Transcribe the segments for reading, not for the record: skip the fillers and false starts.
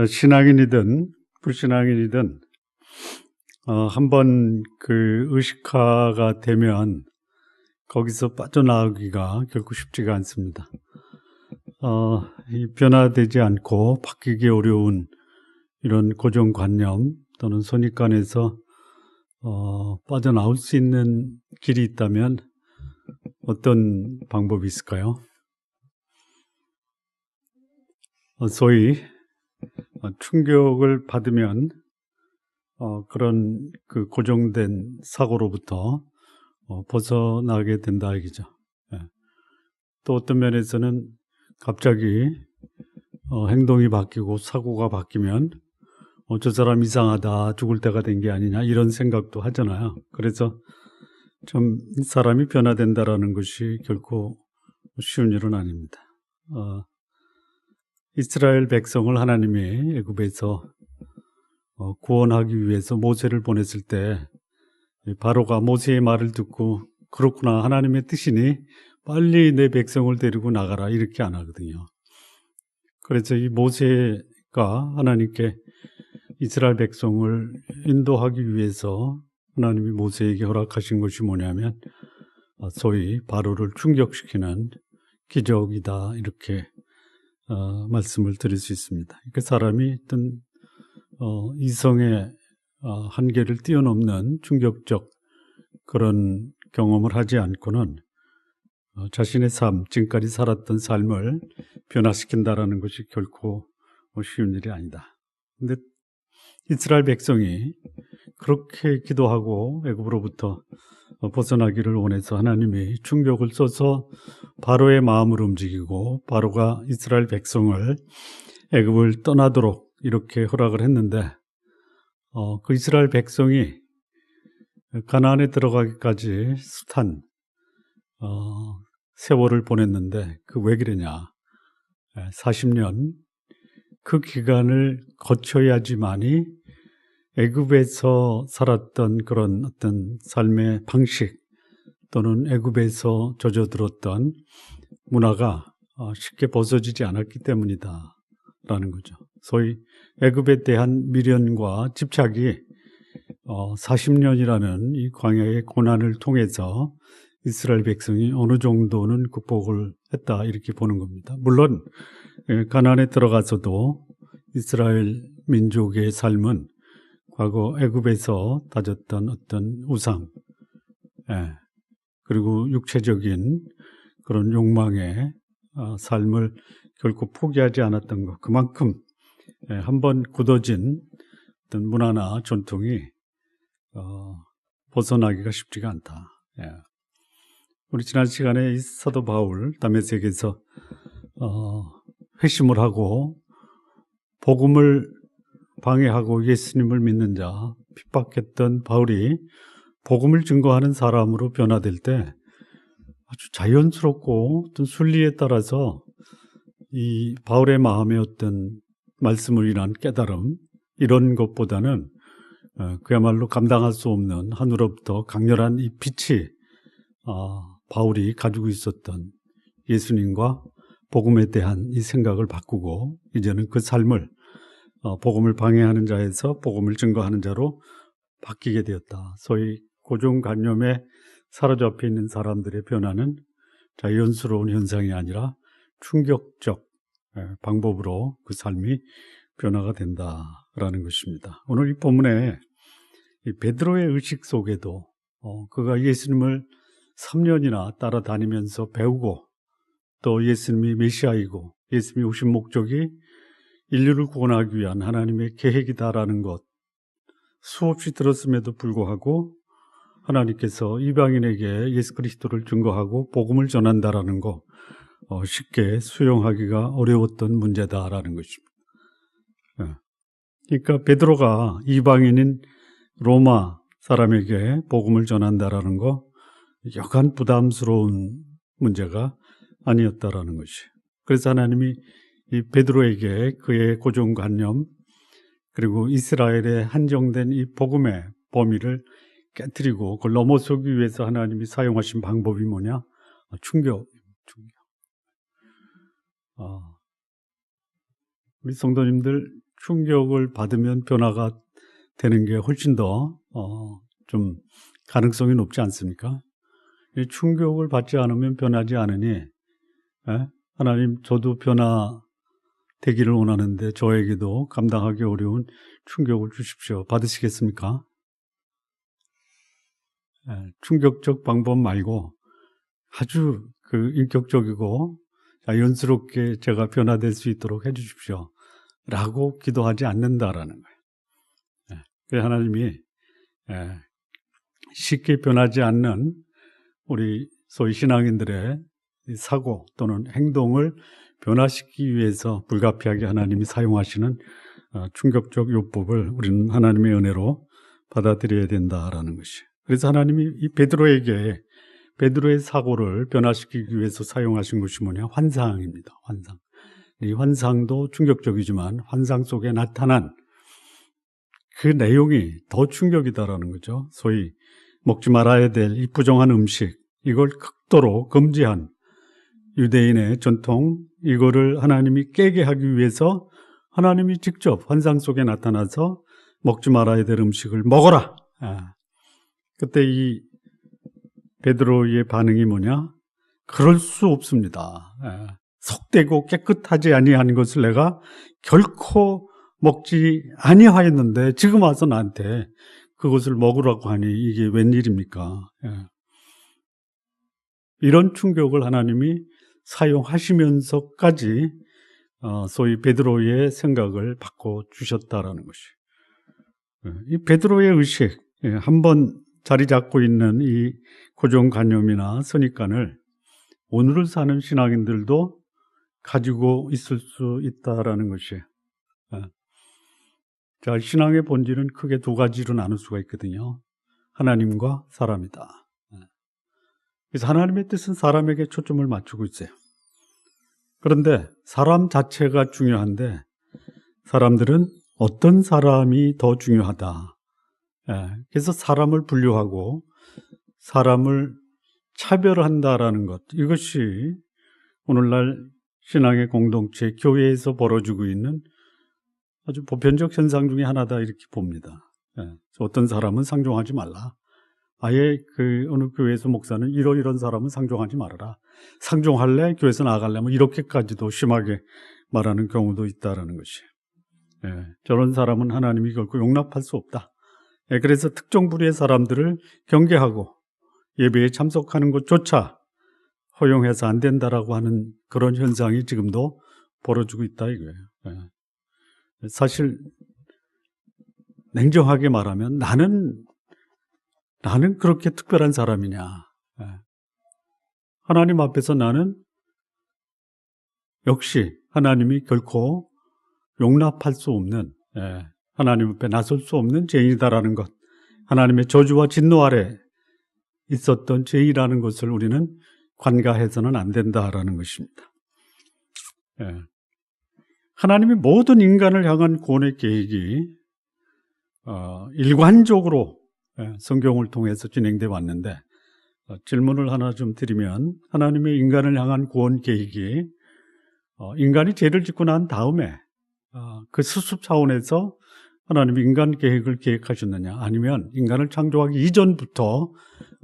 신앙인이든 불신앙인이든 한번 그 의식화가 되면 거기서 빠져나오기가 결코 쉽지가 않습니다. 이 변화되지 않고 바뀌기 어려운 이런 고정관념 또는 선입관에서 빠져나올 수 있는 길이 있다면 어떤 방법이 있을까요? 소위 충격을 받으면 그런 그 고정된 사고로부터 벗어나게 된다 얘기죠. 예. 또 어떤 면에서는 갑자기 행동이 바뀌고 사고가 바뀌면 저 사람 이상하다, 죽을 때가 된 게 아니냐 이런 생각도 하잖아요. 그래서 좀 사람이 변화된다라는 것이 결코 쉬운 일은 아닙니다. 이스라엘 백성을 하나님이 애굽에서 구원하기 위해서 모세를 보냈을 때 바로가 모세의 말을 듣고 그렇구나, 하나님의 뜻이니 빨리 내 백성을 데리고 나가라 이렇게 안 하거든요. 그래서 이 모세가 하나님께 이스라엘 백성을 인도하기 위해서 하나님이 모세에게 허락하신 것이 뭐냐면 소위 바로를 충격시키는 기적이다 이렇게 말씀을 드릴 수 있습니다. 그 사람이 어떤 이성의 한계를 뛰어넘는 충격적 그런 경험을 하지 않고는 자신의 삶, 지금까지 살았던 삶을 변화시킨다라는 것이 결코 쉬운 일이 아니다. 그런데 이스라엘 백성이 그렇게 기도하고 애굽으로부터 벗어나기를 원해서 하나님이 충격을 써서 바로의 마음을 움직이고 바로가 이스라엘 백성을 애굽을 떠나도록 이렇게 허락을 했는데 그 이스라엘 백성이 가나안에 들어가기까지 숱한 세월을 보냈는데 그 왜 그러냐, 40년 그 기간을 거쳐야지만이 애굽에서 살았던 그런 어떤 삶의 방식 또는 애굽에서 젖어들었던 문화가 쉽게 벗어지지 않았기 때문이다라는 거죠. 소위 애굽에 대한 미련과 집착이 40년이라는 이 광야의 고난을 통해서 이스라엘 백성이 어느 정도는 극복을 했다 이렇게 보는 겁니다. 물론 가나안에 들어가서도 이스라엘 민족의 삶은 과거 애굽에서 다졌던 어떤 우상, 그리고 육체적인 그런 욕망의 삶을 결코 포기하지 않았던 것, 그만큼 한번 굳어진 어떤 문화나 전통이 벗어나기가 쉽지가 않다. 우리 지난 시간에 이 사도 바울 다메섹에서 회심을 하고 복음을 방해하고 예수님을 믿는 자, 핍박했던 바울이 복음을 증거하는 사람으로 변화될 때 아주 자연스럽고 어떤 순리에 따라서 이 바울의 마음의 어떤 말씀을 인한 깨달음, 이런 것보다는 그야말로 감당할 수 없는 하늘로부터 강렬한 이 빛이 바울이 가지고 있었던 예수님과 복음에 대한 이 생각을 바꾸고 이제는 그 삶을 복음을 방해하는 자에서 복음을 증거하는 자로 바뀌게 되었다. 소위 고정관념에 사로잡혀 있는 사람들의 변화는 자연스러운 현상이 아니라 충격적 방법으로 그 삶이 변화가 된다라는 것입니다. 오늘 이 본문에 이 베드로의 의식 속에도 그가 예수님을 3년이나 따라다니면서 배우고 또 예수님이 메시아이고 예수님이 오신 목적이 인류를 구원하기 위한 하나님의 계획이다라는 것 수없이 들었음에도 불구하고 하나님께서 이방인에게 예수 그리스도를 증거하고 복음을 전한다라는 거 쉽게 수용하기가 어려웠던 문제다라는 것입니다. 그러니까 베드로가 이방인인 로마 사람에게 복음을 전한다라는 거 여간 부담스러운 문제가 아니었다라는 것이에요. 그래서 하나님이 이 베드로에게 그의 고정관념 그리고 이스라엘에 한정된 이 복음의 범위를 깨트리고 그걸 넘어서기 위해서 하나님이 사용하신 방법이 뭐냐? 충격. 우리 성도님들 충격을 받으면 변화가 되는 게 훨씬 더 좀 가능성이 높지 않습니까? 이 충격을 받지 않으면 변하지 않으니, 예? 하나님, 저도 변화되기를 원하는데 저에게도 감당하기 어려운 충격을 주십시오. 받으시겠습니까? 예, 충격적 방법 말고 아주 인격적이고 자연스럽게 제가 변화될 수 있도록 해주십시오. 라고 기도하지 않는다라는 거예요. 예, 그래서 하나님이 쉽게 변하지 않는 우리 소위 신앙인들의 사고 또는 행동을 변화시키기 위해서 불가피하게 하나님이 사용하시는 충격적 요법을 우리는 하나님의 은혜로 받아들여야 된다라는 것이. 그래서 하나님이 이 베드로의 사고를 변화시키기 위해서 사용하신 것이 뭐냐? 환상입니다. 환상. 이 환상도 충격적이지만 환상 속에 나타난 그 내용이 더 충격이다라는 거죠. 소위 먹지 말아야 될 이 부정한 음식, 이걸 극도로 금지한 유대인의 전통, 이거를 하나님이 깨게 하기 위해서 하나님이 직접 환상 속에 나타나서 먹지 말아야 될 음식을 먹어라. 그때 이 베드로의 반응이 뭐냐? 그럴 수 없습니다. 속되고 깨끗하지 아니한 것을 내가 결코 먹지 아니하였는데 지금 와서 나한테 그것을 먹으라고 하니 이게 웬일입니까? 이런 충격을 하나님이 사용하시면서까지 소위 베드로의 생각을 바꿔주셨다라는 것이. 이 베드로의 의식, 한번 자리 잡고 있는 이 고정관념이나 선입관을 오늘을 사는 신앙인들도 가지고 있을 수 있다라는 것이. 자, 신앙의 본질은 크게 두 가지로 나눌 수가 있거든요. 하나님과 사람이다. 그래서 하나님의 뜻은 사람에게 초점을 맞추고 있어요. 그런데 사람 자체가 중요한데 사람들은 어떤 사람이 더 중요하다. 그래서 사람을 분류하고 사람을 차별한다라는 것, 이것이 오늘날 신앙의 공동체, 교회에서 벌어지고 있는 아주 보편적 현상 중에 하나다 이렇게 봅니다. 어떤 사람은 상종하지 말라. 아예 어느 교회에서 목사는 이런 사람은 상종하지 말아라. 상종할래? 교회에서 나갈래? 뭐 이렇게까지도 심하게 말하는 경우도 있다라는 것이. 저런 사람은 하나님이 결코 용납할 수 없다. 그래서 특정 부류의 사람들을 경계하고 예배에 참석하는 것조차 허용해서 안 된다라고 하는 그런 현상이 지금도 벌어지고 있다 이거예요. 사실 냉정하게 말하면 나는 그렇게 특별한 사람이냐. 하나님 앞에서 나는 역시 하나님이 결코 용납할 수 없는, 하나님 앞에 나설 수 없는 죄인이다라는 것, 하나님의 저주와 진노 아래 있었던 죄인이라는 것을 우리는 관가해서는 안 된다라는 것입니다. 하나님이 모든 인간을 향한 구원의 계획이 일관적으로 성경을 통해서 진행되어 왔는데, 질문을 하나 좀 드리면, 하나님의 인간을 향한 구원 계획이 인간이 죄를 짓고 난 다음에 그 수습 차원에서 하나님이 인간 계획을 계획하셨느냐, 아니면 인간을 창조하기 이전부터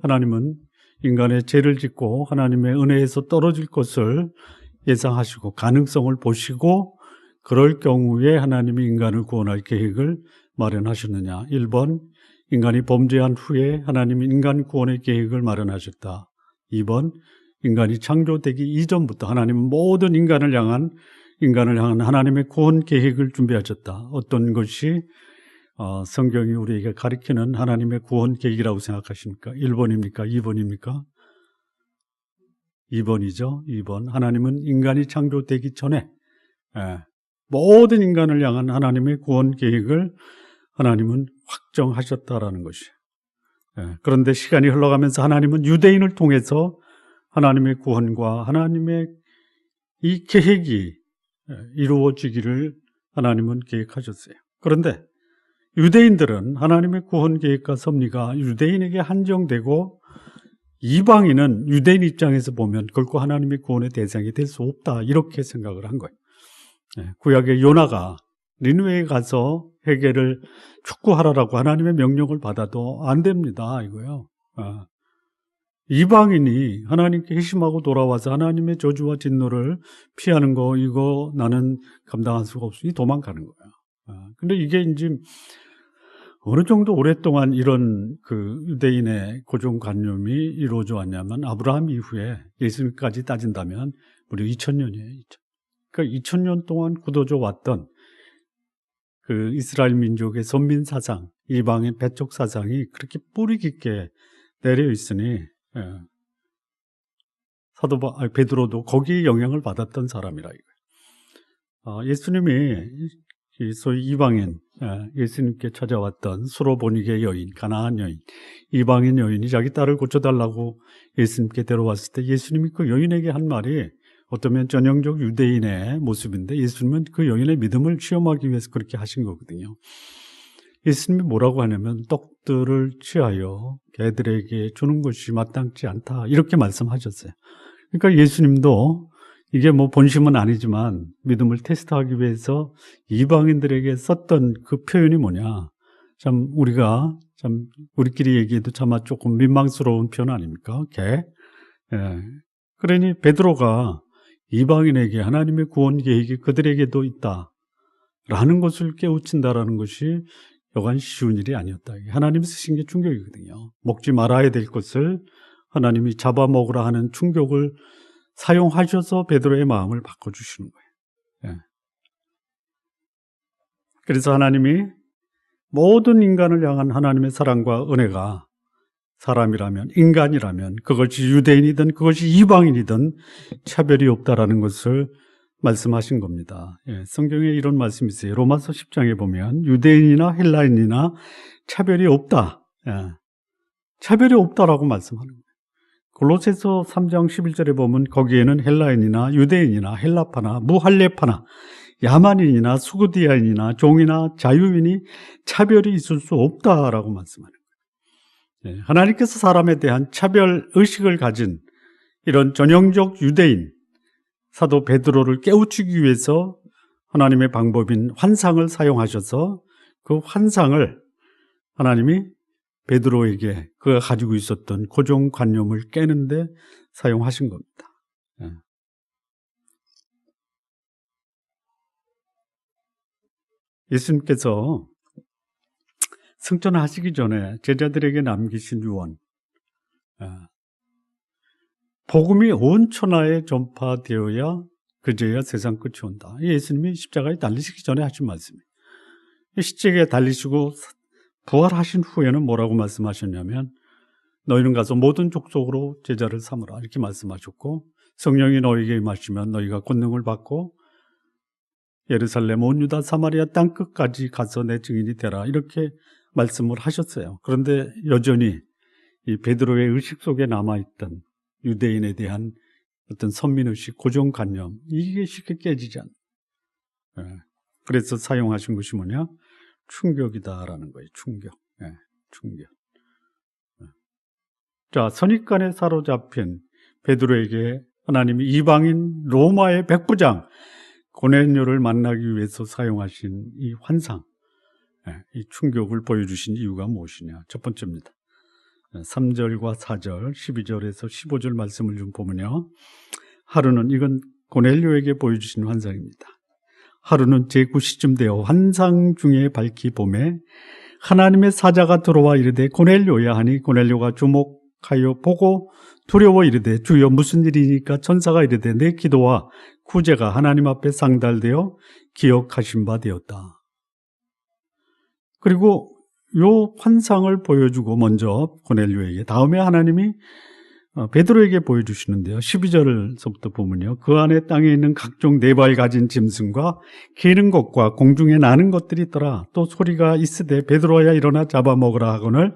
하나님은 인간의 죄를 짓고 하나님의 은혜에서 떨어질 것을 예상하시고 가능성을 보시고 그럴 경우에 하나님이 인간을 구원할 계획을 마련하셨느냐. 1번, 인간이 범죄한 후에 하나님이 인간 구원의 계획을 마련하셨다. 2번, 인간이 창조되기 이전부터 하나님은 모든 인간을 향한 하나님의 구원 계획을 준비하셨다. 어떤 것이 성경이 우리에게 가리키는 하나님의 구원 계획이라고 생각하십니까? 1번입니까? 2번입니까? 2번이죠. 2번. 하나님은 인간이 창조되기 전에 모든 인간을 향한 하나님의 구원 계획을 하나님은 확정하셨다라는 것이. 그런데 시간이 흘러가면서 하나님은 유대인을 통해서 하나님의 구원과 하나님의 이 계획이 이루어지기를 하나님은 계획하셨어요. 그런데 유대인들은 하나님의 구원 계획과 섭리가 유대인에게 한정되고 이방인은 유대인 입장에서 보면 결코 하나님의 구원의 대상이 될 수 없다, 이렇게 생각을 한 거예요. 구약의 요나가 니느웨에 가서 회개를 촉구하라라고 하나님의 명령을 받아도 안 됩니다. 이거요. 이방인이 하나님께 회심하고 돌아와서 하나님의 저주와 진노를 피하는 거, 이거 나는 감당할 수가 없으니 도망가는 거야. 근데 이게 이제 어느 정도 오랫동안 이런 그 유대인의 고정관념이 이루어져 왔냐면 아브라함 이후에 예수님까지 따진다면 무려 2000년이에요. 그러니까 2000년 동안 굳어져 왔던 그 이스라엘 민족의 선민 사상, 이방인 배척 사상이 그렇게 뿌리 깊게 내려 있으니 베드로도 거기에 영향을 받았던 사람이라 이거예요. 예수님이 소위 이방인, 예수님께 찾아왔던 수로보니게 여인, 가나안 여인, 이방인 여인이 자기 딸을 고쳐달라고 예수님께 데려왔을 때 예수님이 그 여인에게 한 말이 어쩌면 전형적 유대인의 모습인데 예수님은 그 여인의 믿음을 시험하기 위해서 그렇게 하신 거거든요. 예수님이 뭐라고 하냐면 떡들을 취하여 개들에게 주는 것이 마땅치 않다, 이렇게 말씀하셨어요. 그러니까 예수님도 이게 뭐 본심은 아니지만 믿음을 테스트하기 위해서 이방인들에게 썼던 그 표현이 뭐냐, 참 우리끼리 얘기해도 차마 조금 민망스러운 표현 아닙니까? 개. 그러니 베드로가 이방인에게 하나님의 구원 계획이 그들에게도 있다라는 것을 깨우친다라는 것이 여간 쉬운 일이 아니었다. 하나님이 쓰신 게 충격이거든요. 먹지 말아야 될 것을 하나님이 잡아먹으라 하는 충격을 사용하셔서 베드로의 마음을 바꿔주시는 거예요. 그래서 하나님이 모든 인간을 향한 하나님의 사랑과 은혜가 사람이라면, 인간이라면, 그것이 유대인이든 그것이 이방인이든 차별이 없다라는 것을 말씀하신 겁니다. 성경에 이런 말씀이 있어요. 로마서 10장에 보면 유대인이나 헬라인이나 차별이 없다. 차별이 없다라고 말씀하는 거예요. 골로새서 3장 11절에 보면 거기에는 헬라인이나 유대인이나 헬라파나 무할레파나 야만인이나 수구디아인이나 종이나 자유인이 차별이 있을 수 없다라고 말씀하는 거예요. 하나님께서 사람에 대한 차별 의식을 가진 이런 전형적 유대인 사도 베드로를 깨우치기 위해서 하나님의 방법인 환상을 사용하셔서 그 환상을 하나님이 베드로에게 그가 가지고 있었던 고정관념을 깨는데 사용하신 겁니다. 예수님께서 승천하시기 전에 제자들에게 남기신 유언, 복음이 온 천하에 전파되어야 그제야 세상 끝이 온다. 예수님이 십자가에 달리시기 전에 하신 말씀이에요. 십자가에 달리시고 부활하신 후에는 뭐라고 말씀하셨냐면 너희는 가서 모든 족속으로 제자를 삼으라, 이렇게 말씀하셨고, 성령이 너희에게 임하시면 너희가 권능을 받고 예루살렘 온 유다 사마리아 땅 끝까지 가서 내 증인이 되라, 이렇게 말씀을 하셨어요. 그런데 여전히 이 베드로의 의식 속에 남아있던 유대인에 대한 어떤 선민의식, 고정관념, 이게 쉽게 깨지지 않아요. 그래서 사용하신 것이 뭐냐? 충격이다라는 거예요. 충격. 충격. 자, 선입관에 사로잡힌 베드로에게 하나님이 이방인 로마의 백부장 고넬료를 만나기 위해서 사용하신 이 환상, 이 충격을 보여주신 이유가 무엇이냐? 첫 번째입니다. 3절과 4절, 12절에서 15절 말씀을 좀 보면요, 하루는, 이건 고넬료에게 보여주신 환상입니다. 하루는 제9시쯤 되어 환상 중에 밝히 봄에 하나님의 사자가 들어와 이르되 고넬료야 하니 고넬료가 주목하여 보고 두려워 이르되 주여 무슨 일이니까? 천사가 이르되 내 기도와 구제가 하나님 앞에 상달되어 기억하신 바 되었다. 그리고 요 환상을 보여주고 먼저 고넬료에게, 다음에 하나님이 베드로에게 보여주시는데요. 12절서부터 보면요, 그 안에 땅에 있는 각종 네 발 가진 짐승과 기는 것과 공중에 나는 것들이 있더라. 또 소리가 있으되 베드로야 일어나 잡아먹으라 하거늘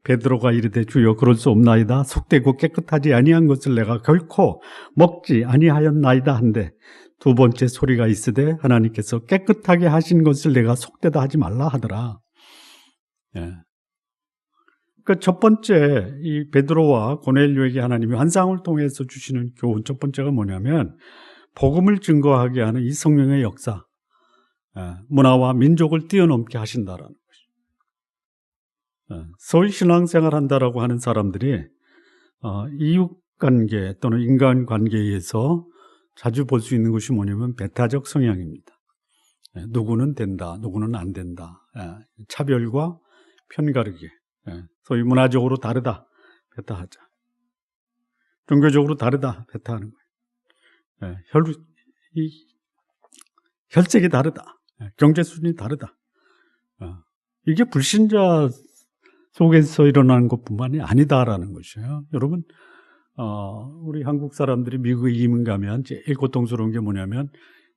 베드로가 이르되 주여 그럴 수 없나이다. 속되고 깨끗하지 아니한 것을 내가 결코 먹지 아니하였나이다 한데, 두 번째 소리가 있으되 하나님께서 깨끗하게 하신 것을 내가 속되다 하지 말라 하더라. 그러니까 첫 번째, 이 베드로와 고넬료에게 하나님이 환상을 통해서 주시는 교훈 첫 번째가 뭐냐면 복음을 증거하게 하는 이 성령의 역사, 문화와 민족을 뛰어넘게 하신다라는 것이죠. 소위 신앙생활 한다라고 하는 사람들이 이웃관계 또는 인간관계에서 자주 볼 수 있는 것이 뭐냐면 배타적 성향입니다. 누구는 된다, 누구는 안 된다. 차별과 편가르기. 소위 문화적으로 다르다, 배타하자. 종교적으로 다르다, 배타하는 거예요. 혈색이 다르다, 경제 수준이 다르다. 이게 불신자 속에서 일어나는 것뿐만이 아니다라는 것이에요. 여러분, 우리 한국 사람들이 미국에 이민 가면 제일 고통스러운 게 뭐냐면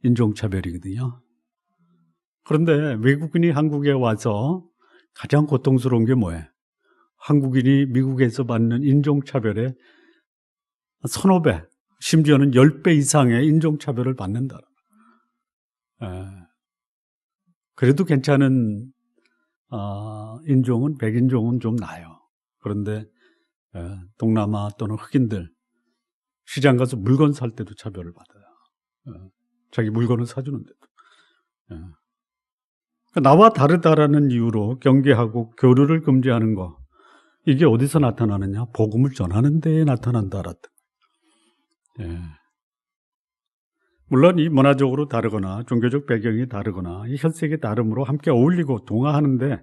인종차별이거든요. 그런데 외국인이 한국에 와서 가장 고통스러운 게 뭐예요? 한국인이 미국에서 받는 인종차별의 서너 배, 심지어는 10배 이상의 인종차별을 받는다. 그래도 괜찮은 인종은, 백인종은 좀 나아요. 그런데 동남아 또는 흑인들 시장 가서 물건 살 때도 차별을 받아요. 자기 물건을 사주는데도. 나와 다르다라는 이유로 경계하고 교류를 금지하는 거, 이게 어디서 나타나느냐? 복음을 전하는 데에 나타난다라던. 물론 이 문화적으로 다르거나 종교적 배경이 다르거나 이 혈색의 다름으로 함께 어울리고 동화하는데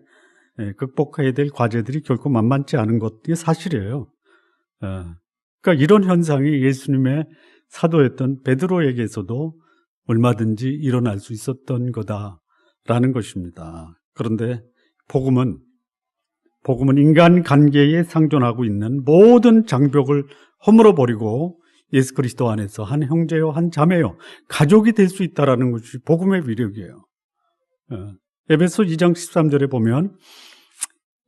극복해야 될 과제들이 결코 만만치 않은 것이 사실이에요. 그러니까 이런 현상이 예수님의 사도였던 베드로에게서도 얼마든지 일어날 수 있었던 거다라는 것입니다. 그런데 복음은 인간관계에 상존하고 있는 모든 장벽을 허물어버리고 예수 그리스도 안에서 한 형제요, 한 자매요, 가족이 될 수 있다는 것이 복음의 위력이에요. 에베소 2장 13절에 보면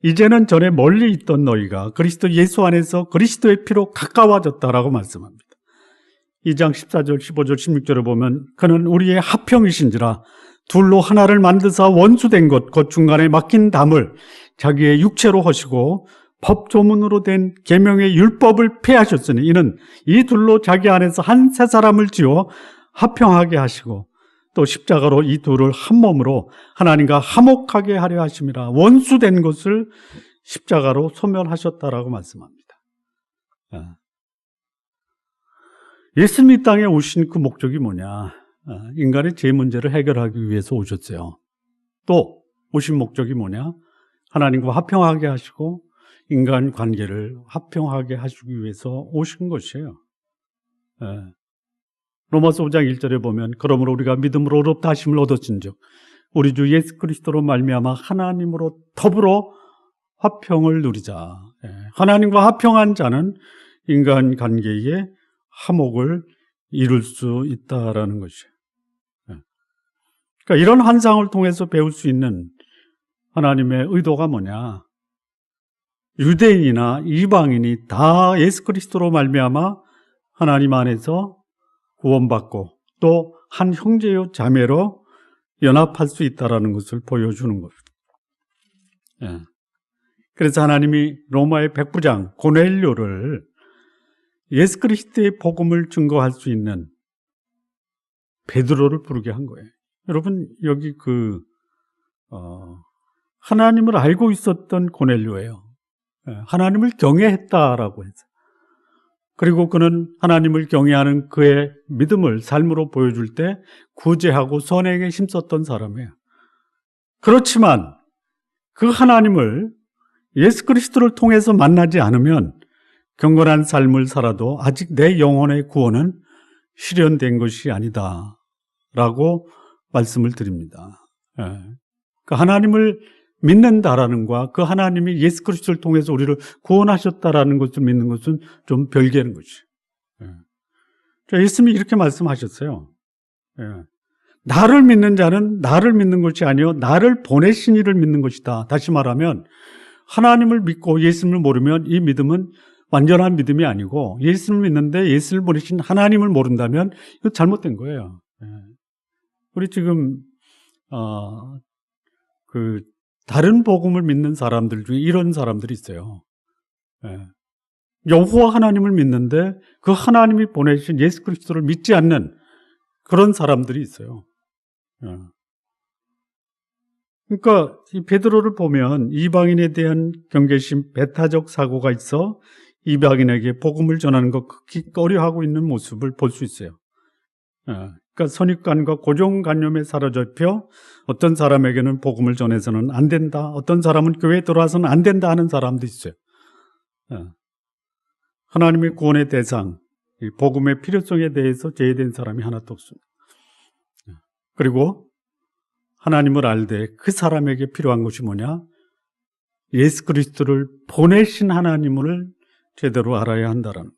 이제는 전에 멀리 있던 너희가 그리스도 예수 안에서 그리스도의 피로 가까워졌다라고 말씀합니다. 2장 14절, 15절, 16절에 보면 그는 우리의 합형이신지라 둘로 하나를 만드사 원수된 것, 그 중간에 막힌 담을 자기의 육체로 하시고 법조문으로 된 계명의 율법을 폐하셨으니 이는 이 둘로 자기 안에서 한 새 사람을 지어 합형하게 하시고 또 십자가로 이 둘을 한 몸으로 하나님과 화목하게 하려 하심이라. 원수된 것을 십자가로 소멸하셨다라고 말씀합니다. 예수님이 이 땅에 오신 그 목적이 뭐냐? 인간의 죄 문제를 해결하기 위해서 오셨어요. 또 오신 목적이 뭐냐? 하나님과 화평하게 하시고 인간 관계를 화평하게 하시기 위해서 오신 것이에요. 로마서 5장 1절에 보면 그러므로 우리가 믿음으로 의롭다 하심을 얻었은즉 우리 주 예수 그리스도로 말미암아 하나님으로 더불어 화평을 누리자. 하나님과 화평한 자는 인간 관계에 화목을 이룰 수 있다라는 것이에요. 그러니까 이런 환상을 통해서 배울 수 있는 하나님의 의도가 뭐냐? 유대인이나 이방인이 다 예수 그리스도로 말미암아 하나님 안에서 구원받고 또 한 형제요 자매로 연합할 수 있다는 것을 보여주는 겁니다. 그래서 하나님이 로마의 백부장 고넬료를 예수 그리스도의 복음을 증거할 수 있는 베드로를 부르게 한 거예요. 여러분 여기 하나님을 알고 있었던 고넬료예요. 하나님을 경외했다라고 해서. 그리고 그는 하나님을 경외하는 그의 믿음을 삶으로 보여줄 때 구제하고 선행에 힘썼던 사람이에요. 그렇지만 그 하나님을 예수 그리스도를 통해서 만나지 않으면 경건한 삶을 살아도 아직 내 영혼의 구원은 실현된 것이 아니다 라고 말씀을 드립니다. 그 하나님을 믿는다라는 것과 그 하나님이 예수 그리스도를 통해서 우리를 구원하셨다라는 것을 믿는 것은 좀 별개인 것이에요. 예수님이 이렇게 말씀하셨어요. 나를 믿는 자는 나를 믿는 것이 아니요 나를 보내신 이를 믿는 것이다. 다시 말하면 하나님을 믿고 예수님을 모르면 이 믿음은 완전한 믿음이 아니고 예수님을 믿는데 예수를 보내신 하나님을 모른다면 이거 잘못된 거예요. 우리 지금 다른 복음을 믿는 사람들 중에 이런 사람들이 있어요. 여호와 하나님을 믿는데 그 하나님이 보내신 예수 그리스도를 믿지 않는 그런 사람들이 있어요. 그러니까 이 베드로를 보면 이방인에 대한 경계심, 배타적 사고가 있어 이방인에게 복음을 전하는 것 극히 꺼려하고 있는 모습을 볼 수 있어요. 그러니까 선입관과 고정관념에 사로잡혀 어떤 사람에게는 복음을 전해서는 안 된다, 어떤 사람은 교회에 들어와서는 안 된다 하는 사람도 있어요. 하나님의 구원의 대상, 이 복음의 필요성에 대해서 제외된 사람이 하나도 없습니다. 그리고 하나님을 알되 그 사람에게 필요한 것이 뭐냐? 예수 그리스도를 보내신 하나님을 제대로 알아야 한다는 거예요.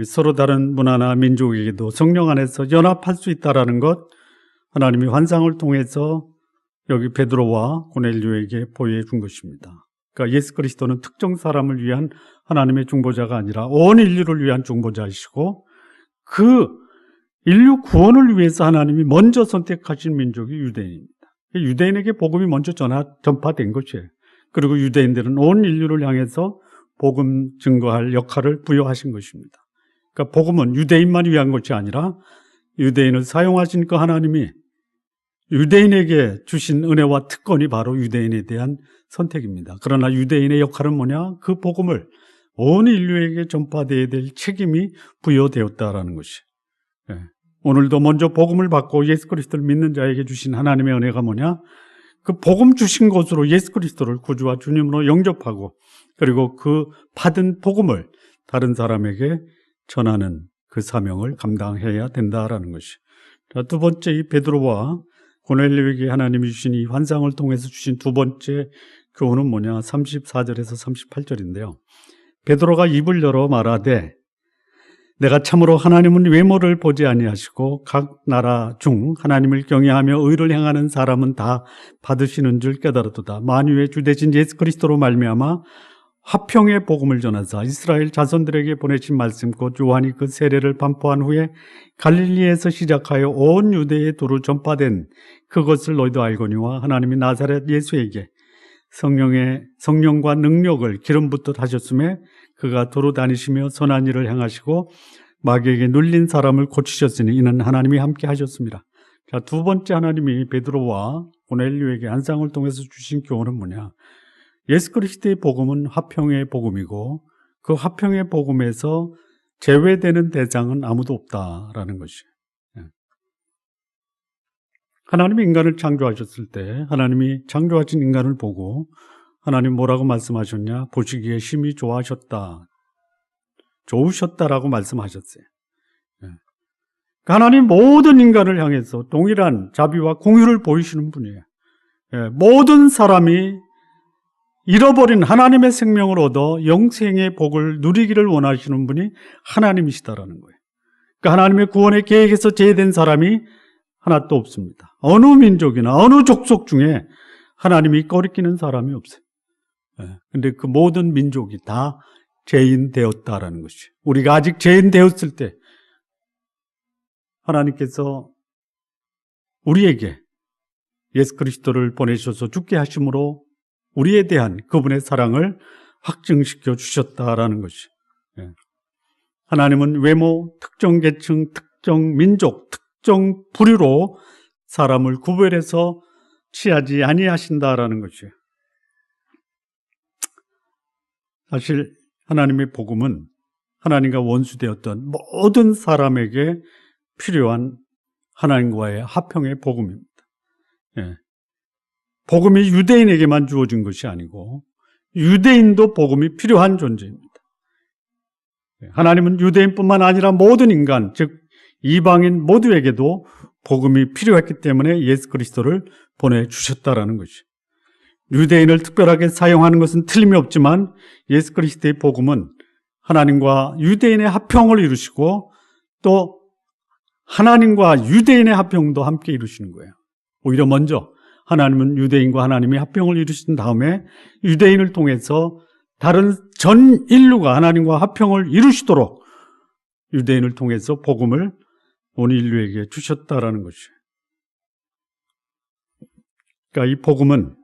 서로 다른 문화나 민족에게도 성령 안에서 연합할 수 있다는 것, 하나님이 환상을 통해서 여기 베드로와 고넬료에게 보여준 것입니다. 그러니까 예수 그리스도는 특정 사람을 위한 하나님의 중보자가 아니라 온 인류를 위한 중보자이시고, 그 인류 구원을 위해서 하나님이 먼저 선택하신 민족이 유대인입니다. 유대인에게 복음이 먼저 전파된 것이에요. 그리고 유대인들은 온 인류를 향해서 복음 증거할 역할을 부여하신 것입니다. 그러니까 복음은 유대인만 위한 것이 아니라 유대인을 사용하신 그 하나님이 유대인에게 주신 은혜와 특권이 바로 유대인에 대한 선택입니다. 그러나 유대인의 역할은 뭐냐? 그 복음을 온 인류에게 전파되어야 될 책임이 부여되었다라는 것이. 오늘도 먼저 복음을 받고 예수 그리스도를 믿는 자에게 주신 하나님의 은혜가 뭐냐? 그 복음 주신 것으로 예수 그리스도를 구주와 주님으로 영접하고, 그리고 그 받은 복음을 다른 사람에게 전하는 그 사명을 감당해야 된다라는 것이. 자, 두 번째, 이 베드로와 고넬료에게 하나님이 주신 이 환상을 통해서 주신 두 번째 교훈은 뭐냐? 34절에서 38절인데요. 베드로가 입을 열어 말하되 내가 참으로 하나님은 외모를 보지 아니하시고 각 나라 중 하나님을 경외하며 의를 행하는 사람은 다 받으시는 줄 깨달았도다. 만유의 주 되신 예수 그리스도로 말미암아 화평의 복음을 전하사 이스라엘 자손들에게 보내신 말씀 곧 요한이 그 세례를 반포한 후에 갈릴리에서 시작하여 온 유대에 두루 전파된 그것을 너희도 알거니와 하나님이 나사렛 예수에게 성령과 능력을 기름 붓듯 하셨음에 그가 도로 다니시며 선한 일을 행하시고 마귀에게 눌린 사람을 고치셨으니 이는 하나님이 함께 하셨습니다. 자, 두 번째, 하나님이 베드로와 고넬료에게 환상을 통해서 주신 교훈은 뭐냐? 예수 그리스도의 복음은 화평의 복음이고 그 화평의 복음에서 제외되는 대상은 아무도 없다라는 것이에요. 하나님이 인간을 창조하셨을 때 하나님이 창조하신 인간을 보고 하나님 뭐라고 말씀하셨냐? 보시기에 심히 좋으셨다라고 말씀하셨어요. 하나님 모든 인간을 향해서 동일한 자비와 공의를 보이시는 분이에요. 모든 사람이 잃어버린 하나님의 생명을 얻어 영생의 복을 누리기를 원하시는 분이 하나님이시다라는 거예요. 그러니까 하나님의 구원의 계획에서 제외된 사람이 하나도 없습니다. 어느 민족이나 어느 족속 중에 하나님이 꺼리끼는 사람이 없어요. 근데 그 모든 민족이 다 죄인 되었다라는 것이. 우리가 아직 죄인 되었을 때 하나님께서 우리에게 예수 그리스도를 보내셔서 죽게 하심으로 우리에 대한 그분의 사랑을 확증시켜 주셨다라는 것이. 하나님은 외모, 특정 계층, 특정 민족, 특정 부류로 사람을 구별해서 취하지 아니하신다라는 것이에요. 사실 하나님의 복음은 하나님과 원수되었던 모든 사람에게 필요한 하나님과의 화평의 복음입니다. 복음이 유대인에게만 주어진 것이 아니고 유대인도 복음이 필요한 존재입니다. 하나님은 유대인뿐만 아니라 모든 인간, 즉 이방인 모두에게도 복음이 필요했기 때문에 예수 그리스도를 보내주셨다라는 것이. 유대인을 특별하게 사용하는 것은 틀림이 없지만 예수 그리스도의 복음은 하나님과 유대인의 화평을 이루시고 또 하나님과 유대인의 화평도 함께 이루시는 거예요. 오히려 먼저 하나님은 유대인과 하나님의 화평을 이루신 다음에 유대인을 통해서 다른 전 인류가 하나님과 화평을 이루시도록 유대인을 통해서 복음을 온 인류에게 주셨다라는 것이에요. 그러니까 이 복음은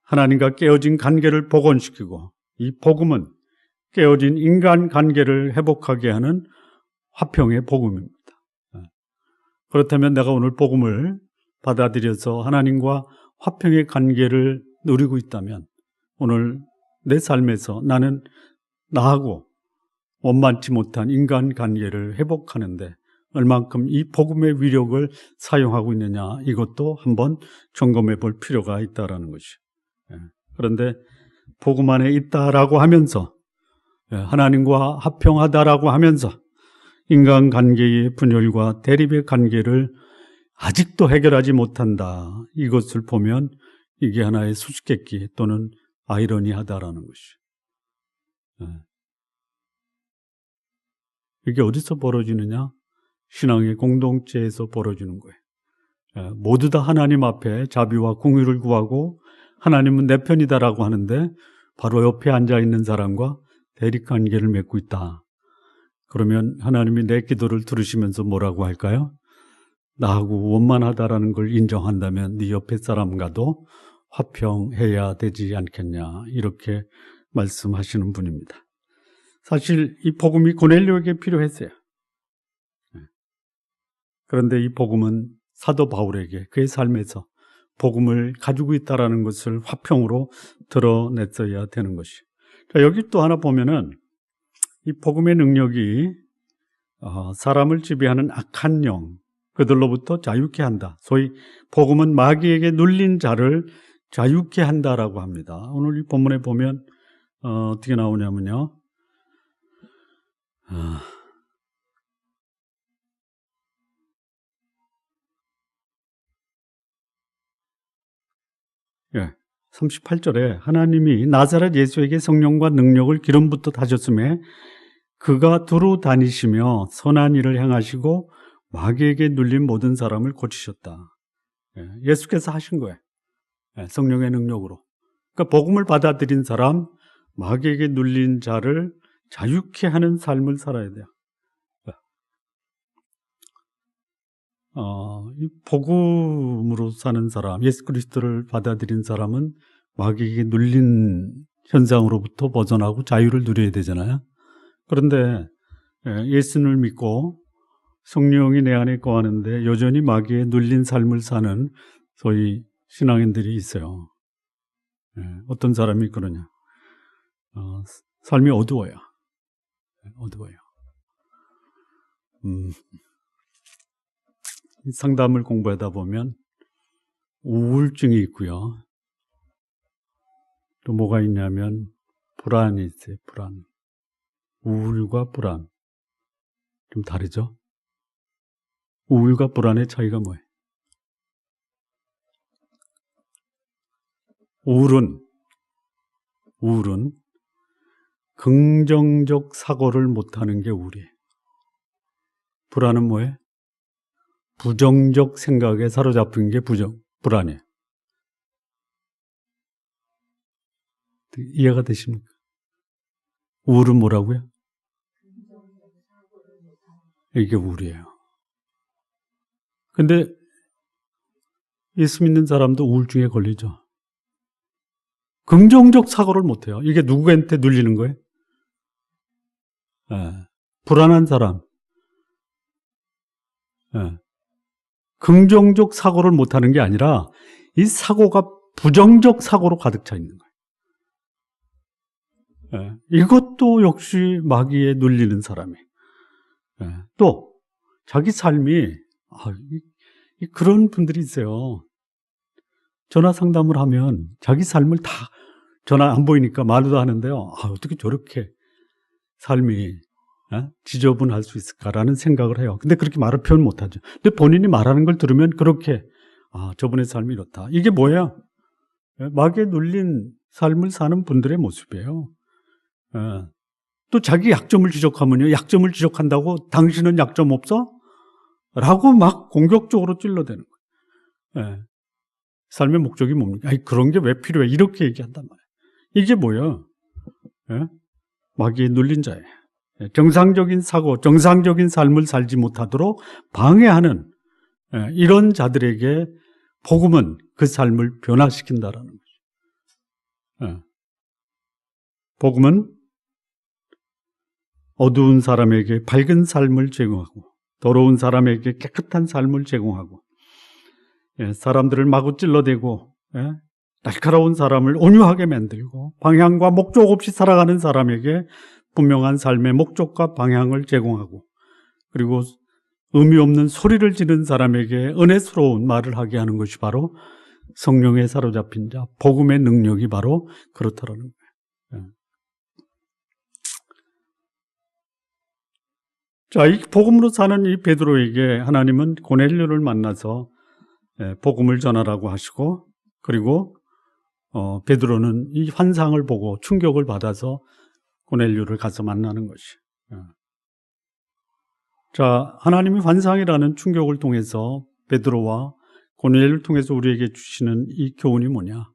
하나님과 깨어진 관계를 복원시키고 이 복음은 깨어진 인간 관계를 회복하게 하는 화평의 복음입니다. 그렇다면 내가 오늘 복음을 받아들여서 하나님과 화평의 관계를 누리고 있다면 오늘 내 삶에서 나는 나하고 원만치 못한 인간관계를 회복하는데 얼만큼 이 복음의 위력을 사용하고 있느냐, 이것도 한번 점검해 볼 필요가 있다는 것이죠. 그런데 복음 안에 있다라고 하면서, 하나님과 화평하다라고 하면서 인간관계의 분열과 대립의 관계를 아직도 해결하지 못한다, 이것을 보면 이게 하나의 수수께끼 또는 아이러니하다라는 것이죠. 이게 어디서 벌어지느냐? 신앙의 공동체에서 벌어지는 거예요. 모두 다 하나님 앞에 자비와 공의를 구하고 하나님은 내 편이다라고 하는데 바로 옆에 앉아있는 사람과 대립관계를 맺고 있다. 그러면 하나님이 내 기도를 들으시면서 뭐라고 할까요? 나하고 원만하다라는 걸 인정한다면 네 옆에 사람과도 화평해야 되지 않겠냐, 이렇게 말씀하시는 분입니다. 사실 이 복음이 고넬료에게 필요했어요. 그런데 이 복음은 사도 바울에게 그의 삶에서 복음을 가지고 있다는 것을 화평으로 드러냈어야 되는 것이. 자, 여기 또 하나 보면은 이 복음의 능력이 사람을 지배하는 악한 영, 그들로부터 자유케 한다. 소위 복음은 마귀에게 눌린 자를 자유케 한다라고 합니다. 오늘 이 본문에 보면 어떻게 나오냐면요. 예, 38절에 하나님이 나사렛 예수에게 성령과 능력을 기름부터 다셨음에 그가 두루 다니시며 선한 일을 행하시고 마귀에게 눌린 모든 사람을 고치셨다. 예수께서 하신 거예요. 성령의 능력으로. 그러니까 복음을 받아들인 사람, 마귀에게 눌린 자를 자유케 하는 삶을 살아야 돼요. 이 복음으로 사는 사람, 예수 그리스도를 받아들인 사람은 마귀에게 눌린 현상으로부터 벗어나고 자유를 누려야 되잖아요. 그런데 예수를 믿고 성령이 내 안에 거하는데 여전히 마귀에 눌린 삶을 사는 소위 신앙인들이 있어요. 어떤 사람이 그러냐? 삶이 어두워요. 어두워요. 상담을 공부하다 보면 우울증이 있고요. 또 뭐가 있냐면 불안이 있어요. 불안. 우울과 불안. 좀 다르죠? 우울과 불안의 차이가 뭐예요? 우울은 긍정적 사고를 못하는 게 우울이에요. 불안은 뭐예요? 부정적 생각에 사로잡힌 게 불안이에요. 이해가 되십니까? 우울은 뭐라고요? 이게 우울이에요. 근데 예수 믿는 사람도 우울증에 걸리죠. 긍정적 사고를 못해요. 이게 누구한테 눌리는 거예요? 불안한 사람. 긍정적 사고를 못하는 게 아니라 이 사고가 부정적 사고로 가득 차 있는 거예요. 이것도 역시 마귀에 눌리는 사람이에요. 또 자기 삶이 그런 분들이 있어요. 전화 상담을 하면 자기 삶을 다 전화 안 보이니까 말도 하는데요. 어떻게 저렇게 삶이 지저분할 수 있을까라는 생각을 해요. 근데 그렇게 말을 표현 못하죠. 근데 본인이 말하는 걸 들으면 그렇게 저분의 삶이 이렇다. 이게 뭐야? 마귀에 눌린 삶을 사는 분들의 모습이에요. 또 자기 약점을 지적하면요. 약점을 지적한다고 당신은 약점 없어? 라고 막 공격적으로 찔러대는 거예요. 삶의 목적이 뭡니까? 그런 게 왜 필요해? 이렇게 얘기한단 말이에요. 이게 뭐야? 마귀에 눌린 자예요. 정상적인 사고, 정상적인 삶을 살지 못하도록 방해하는 이런 자들에게 복음은 그 삶을 변화시킨다라는 거죠. 복음은 어두운 사람에게 밝은 삶을 제공하고 더러운 사람에게 깨끗한 삶을 제공하고 사람들을 마구 찔러대고 날카로운 사람을 온유하게 만들고 방향과 목적 없이 살아가는 사람에게 분명한 삶의 목적과 방향을 제공하고 그리고 의미 없는 소리를 지르는 사람에게 은혜스러운 말을 하게 하는 것이 바로 성령에 사로잡힌 자, 복음의 능력이 바로 그렇다라는 거예요. 자, 이 복음으로 사는 이 베드로에게 하나님은 고넬료를 만나서 복음을 전하라고 하시고 그리고 베드로는 이 환상을 보고 충격을 받아서 고넬료를 가서 만나는 것이. 자, 하나님이 환상이라는 충격을 통해서 베드로와 고넬료를 통해서 우리에게 주시는 이 교훈이 뭐냐?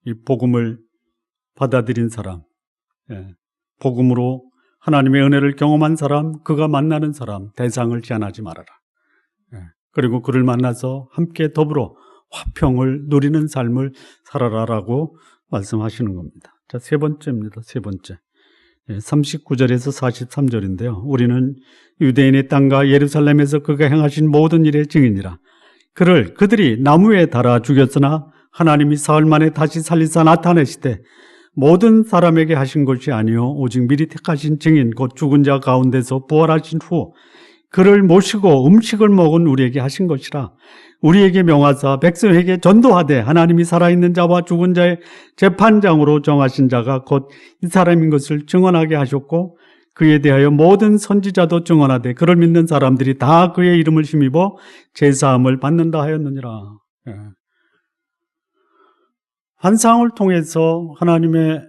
이 복음을 받아들인 사람, 복음으로 하나님의 은혜를 경험한 사람, 그가 만나는 사람, 대상을 제한하지 말아라. 그리고 그를 만나서 함께 더불어 화평을 누리는 삶을 살아라라고 말씀하시는 겁니다. 자, 세 번째입니다. 세 번째. 39절에서 43절인데요. 우리는 유대인의 땅과 예루살렘에서 그가 행하신 모든 일의 증인이라. 그들이 나무에 달아 죽였으나 하나님이 사흘 만에 다시 살리사 나타내시되 모든 사람에게 하신 것이 아니요 오직 미리 택하신 증인 곧 죽은 자 가운데서 부활하신 후 그를 모시고 음식을 먹은 우리에게 하신 것이라. 우리에게 명하사 백성에게 전도하되 하나님이 살아있는 자와 죽은 자의 재판장으로 정하신 자가 곧 이 사람인 것을 증언하게 하셨고 그에 대하여 모든 선지자도 증언하되 그를 믿는 사람들이 다 그의 이름을 힘입어 제사함을 받는다 하였느니라. 환상을 통해서 하나님의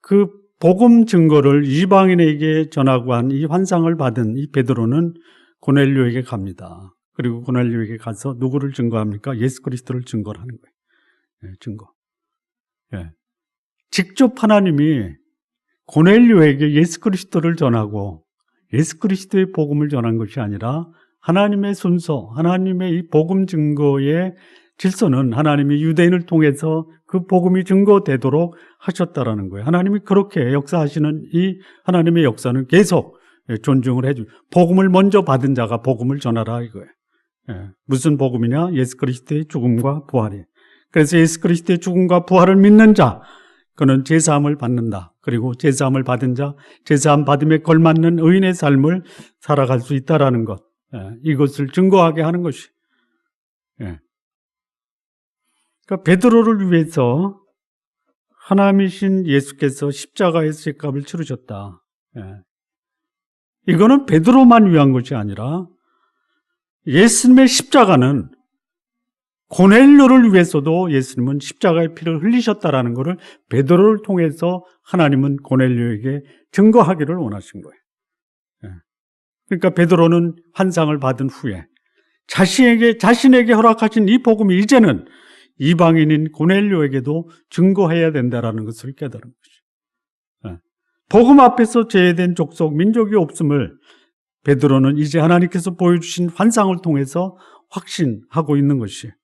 그 복음 증거를 이방인에게 전하고 한 이 환상을 받은 이 베드로는 고넬료에게 갑니다. 그리고 고넬료에게 가서 누구를 증거합니까? 예수 그리스도를 증거를 하는 거예요. 증거. 직접 하나님이 고넬료에게 예수 그리스도를 전하고 예수 그리스도의 복음을 전한 것이 아니라 하나님의 순서, 하나님의 이 복음 증거의 질서는 하나님이 유대인을 통해서 그 복음이 증거되도록 하셨다라는 거예요. 하나님이 그렇게 역사하시는 이 하나님의 역사는 계속 존중을 해주고 복음을 먼저 받은 자가 복음을 전하라 이거예요. 무슨 복음이냐? 예수 그리스도의 죽음과 부활이에요. 그래서 예수 그리스도의 죽음과 부활을 믿는 자, 그는 제사함을 받는다. 그리고 제사함을 받은 자, 제사함 받음에 걸맞는 의인의 삶을 살아갈 수 있다라는 것, 이것을 증거하게 하는 것이. 그러니까 베드로를 위해서 하나님이신 예수께서 십자가에서 죄값을 치르셨다. 이거는 베드로만 위한 것이 아니라 예수님의 십자가는 고넬료를 위해서도 예수님은 십자가의 피를 흘리셨다라는 것을 베드로를 통해서 하나님은 고넬료에게 증거하기를 원하신 거예요. 그러니까 베드로는 환상을 받은 후에 자신에게 허락하신 이 복음이 이제는 이방인인 고넬료에게도 증거해야 된다라는 것을 깨달은 것이죠. 복음 앞에서 제외된 족속, 민족이 없음을 베드로는 이제 하나님께서 보여주신 환상을 통해서 확신하고 있는 것이에요.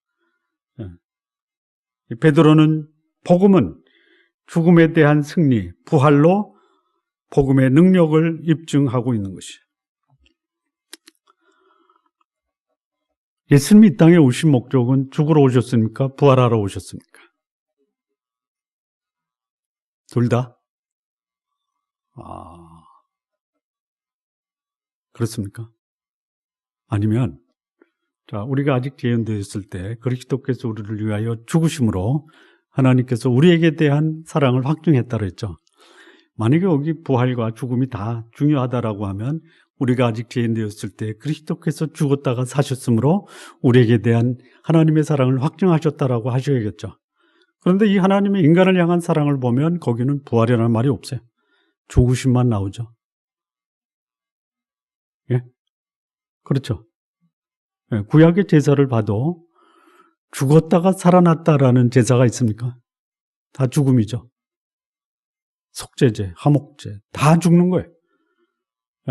베드로는 복음은 죽음에 대한 승리, 부활로 복음의 능력을 입증하고 있는 것이에요. 예수님이 이 땅에 오신 목적은 죽으러 오셨습니까? 부활하러 오셨습니까? 둘 다? 그렇습니까? 아니면 자, 우리가 아직 재현되었을 때 그리스도께서 우리를 위하여 죽으심으로 하나님께서 우리에게 대한 사랑을 확증했다 그랬죠. 만약에 여기 부활과 죽음이 다 중요하다라고 하면 우리가 아직 죄인되었을 때 그리스도께서 죽었다가 사셨으므로 우리에게 대한 하나님의 사랑을 확증하셨다라고 하셔야겠죠. 그런데 이 하나님의 인간을 향한 사랑을 보면 거기는 부활이라는 말이 없어요. 죽으심만 나오죠. 예? 그렇죠. 구약의 제사를 봐도 죽었다가 살아났다라는 제사가 있습니까? 다 죽음이죠. 속죄제, 화목제 다 죽는 거예요.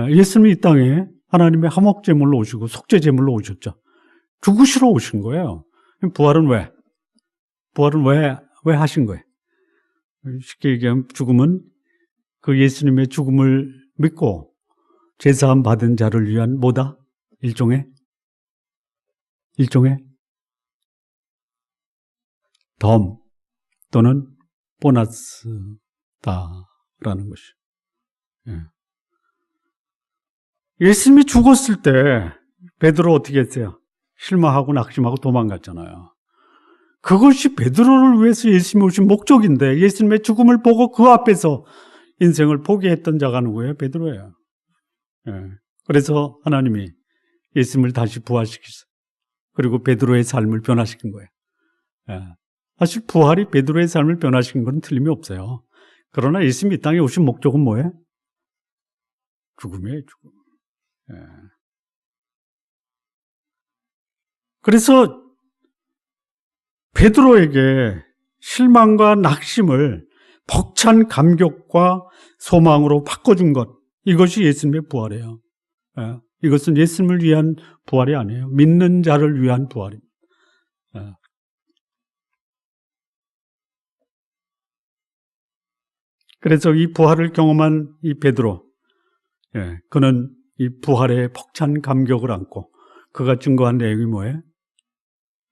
예수님이 이 땅에 하나님의 화목제물로 오시고 속죄제물로 오셨죠. 죽으시러 오신 거예요. 부활은 왜? 부활은 왜 하신 거예요? 쉽게 얘기하면 죽음은 그 예수님의 죽음을 믿고 제사함 받은 자를 위한 뭐다? 일종의 덤 또는 보너스다라는 것이. 예수님이 죽었을 때 베드로 어떻게 했어요? 실망하고 낙심하고 도망갔잖아요. 그것이 베드로를 위해서 예수님이 오신 목적인데 예수님의 죽음을 보고 그 앞에서 인생을 포기했던 자가 누구예요? 베드로예요. 그래서 하나님이 예수님을 다시 부활시키셨어요. 그리고 베드로의 삶을 변화시킨 거예요. 사실 부활이 베드로의 삶을 변화시킨 건 틀림이 없어요. 그러나 예수님이 이 땅에 오신 목적은 뭐예요? 죽음이에요, 죽음. 그래서 베드로에게 실망과 낙심을 벅찬 감격과 소망으로 바꿔준 것, 이것이 예수님의 부활이에요. 이것은 예수님을 위한 부활이 아니에요. 믿는 자를 위한 부활입니다. 그래서 이 부활을 경험한 이 베드로, 그는 이 부활의 벅찬 감격을 안고 그가 증거한 내용이 뭐예요?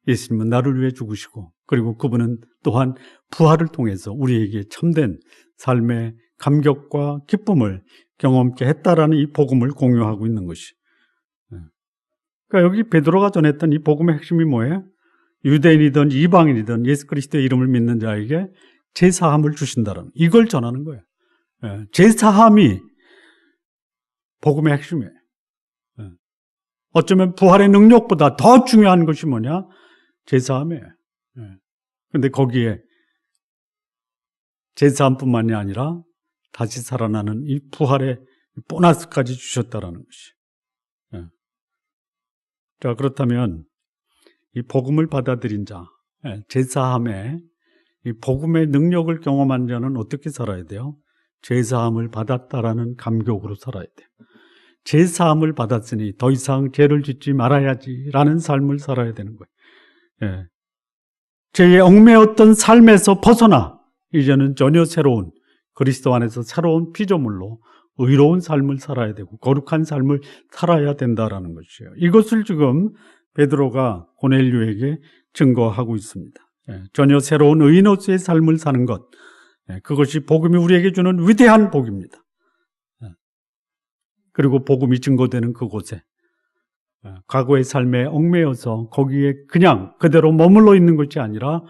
예수님은 나를 위해 죽으시고 그리고 그분은 또한 부활을 통해서 우리에게 참된 삶의 감격과 기쁨을 경험케 했다라는 이 복음을 공유하고 있는 것이. 그러니까 여기 베드로가 전했던 이 복음의 핵심이 뭐예요? 유대인이든 이방인이든 예수 그리스도의 이름을 믿는 자에게 제사함을 주신다라는, 이걸 전하는 거예요. 제사함이 복음의 핵심이에요. 어쩌면 부활의 능력보다 더 중요한 것이 뭐냐? 제사함이에요. 그런데 거기에 제사함뿐만이 아니라 다시 살아나는 이 부활의 보너스까지 주셨다라는 것이. 자, 그렇다면 이 복음을 받아들인 자, 제사함에 이 복음의 능력을 경험한 자는 어떻게 살아야 돼요? 제사함을 받았다라는 감격으로 살아야 돼요. 제사함을 받았으니 더 이상 죄를 짓지 말아야지라는 삶을 살아야 되는 거예요. 죄에 얽매였던 삶에서 벗어나 이제는 전혀 새로운, 그리스도 안에서 새로운 피조물로 의로운 삶을 살아야 되고 거룩한 삶을 살아야 된다라는 것이에요. 이것을 지금 베드로가 고넬료에게 증거하고 있습니다. 전혀 새로운 의인으로서의 삶을 사는 것, 그것이 복음이 우리에게 주는 위대한 복입니다. 그리고 복음이 증거되는 그곳에 과거의 삶에 얽매여서 거기에 그냥 그대로 머물러 있는 것이 아니라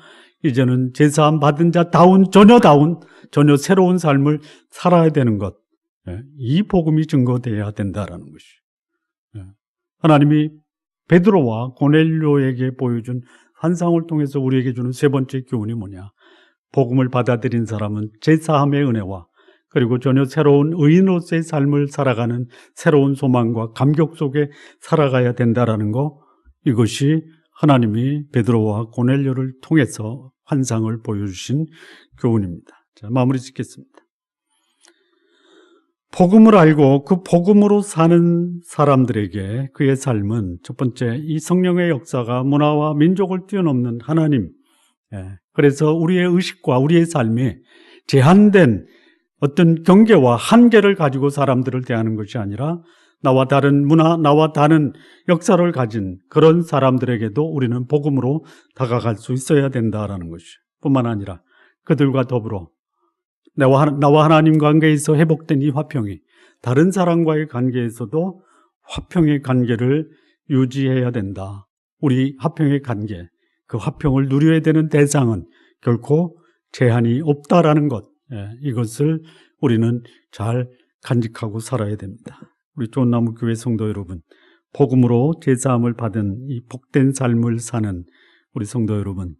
이제는 제사함 받은 자다운, 전혀 새로운 삶을 살아야 되는 것, 이 복음이 증거되어야 된다라는 것이. 하나님이 베드로와 고넬료에게 보여준 환상을 통해서 우리에게 주는 세 번째 교훈이 뭐냐? 복음을 받아들인 사람은 제사함의 은혜와 그리고 전혀 새로운 의인으로서의 삶을 살아가는 새로운 소망과 감격 속에 살아가야 된다라는 거, 이것이 하나님이 베드로와 고넬료를 통해서 환상을 보여주신 교훈입니다. 자, 마무리 짓겠습니다. 복음을 알고 그 복음으로 사는 사람들에게 그의 삶은 첫 번째, 이 성령의 역사가 문화와 민족을 뛰어넘는 하나님, 그래서 우리의 의식과 우리의 삶이 제한된 어떤 경계와 한계를 가지고 사람들을 대하는 것이 아니라 나와 다른 문화, 나와 다른 역사를 가진 그런 사람들에게도 우리는 복음으로 다가갈 수 있어야 된다라는 것이 뿐만 아니라 그들과 더불어 나와 하나님 관계에서 회복된 이 화평이 다른 사람과의 관계에서도 화평의 관계를 유지해야 된다. 우리 화평의 관계, 그 화평을 누려야 되는 대상은 결코 제한이 없다라는 것, 이것을 우리는 잘 간직하고 살아야 됩니다. 우리 좋은나무 교회 성도 여러분, 복음으로 제사함을 받은 이 복된 삶을 사는 우리 성도 여러분,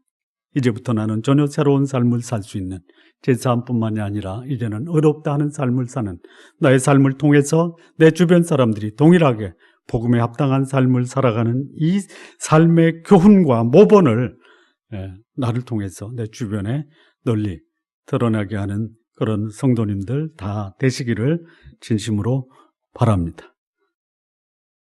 이제부터 나는 전혀 새로운 삶을 살 수 있는, 제사함뿐만이 아니라 이제는 의롭다 하는 삶을 사는, 나의 삶을 통해서 내 주변 사람들이 동일하게 복음에 합당한 삶을 살아가는 이 삶의 교훈과 모본을 나를 통해서 내 주변에 널리 드러나게 하는 그런 성도님들 다 되시기를 진심으로 바랍니다.